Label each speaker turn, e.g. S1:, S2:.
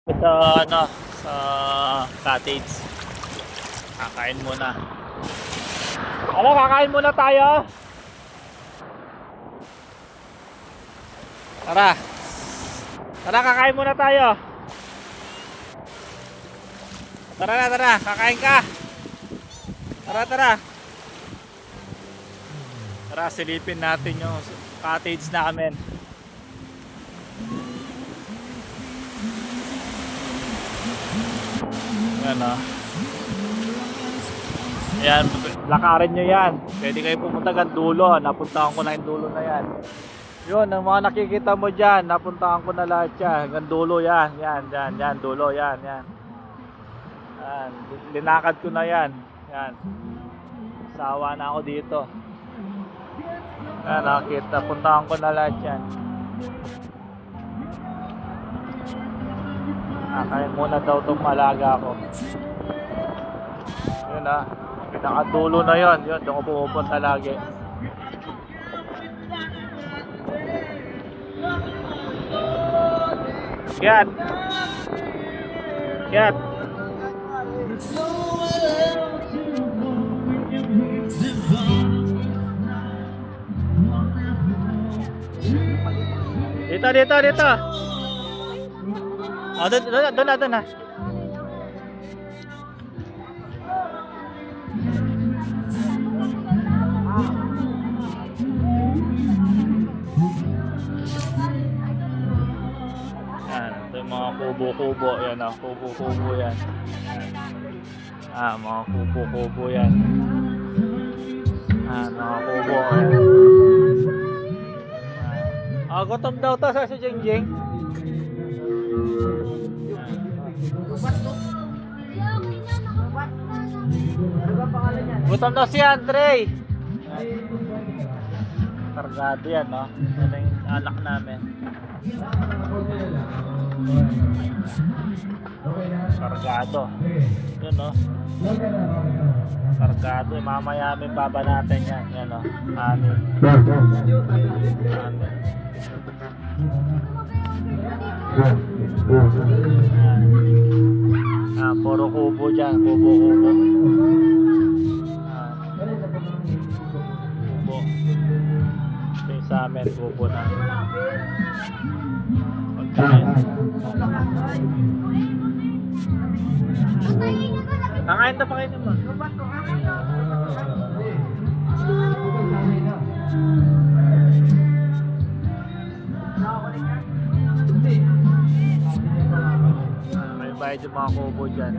S1: Sa ano, sa cottage. Kakain muna. Ano, kakain muna tayo? Tara. Tara, kakain muna tayo. Tara na, tara. Kakain ka. Tara, tara. Tara, silipin natin yung cottage namin. Yan o. Yan, lakarin nyo yan. Pwede kayo pumunta hanggang dulo. Napuntahan ko na yung dulo na yan. Yun, ang mga nakikita mo dyan, napuntahan ko na lahat yan. Hanggang dulo yan. Yan, dulo yan. Yan. Linakad ko na yan. Yan. Sawa na ako dito. Yan, nakita. Puntahan ko na lahat yan. Kaya muna daw itong malaga ko. Yun ah. Pinakadulo na yun. Yun, doon ko pumupunta lagi. Kiat! Kiat! Dito! Oh, doon na. Yan, ito yung mga kubo-kubo. Yan o, kubo-kubo yan. Mga kubo-kubo yan. Mga kubo. Gutom daw to sa si Jengjeng. Gutom daw si Andre. Kargado yan, no? Yan yung anak namin. Kargado. Yun, no? Kargado. Mamaya amin baba natin yan. Yan, no? Amin. Puro kubo dyan. Kubo. Kubo. Ito yung sa amin. Kubo na. Kakain na pa kayo naman. May bayad yung mga kubo dyan.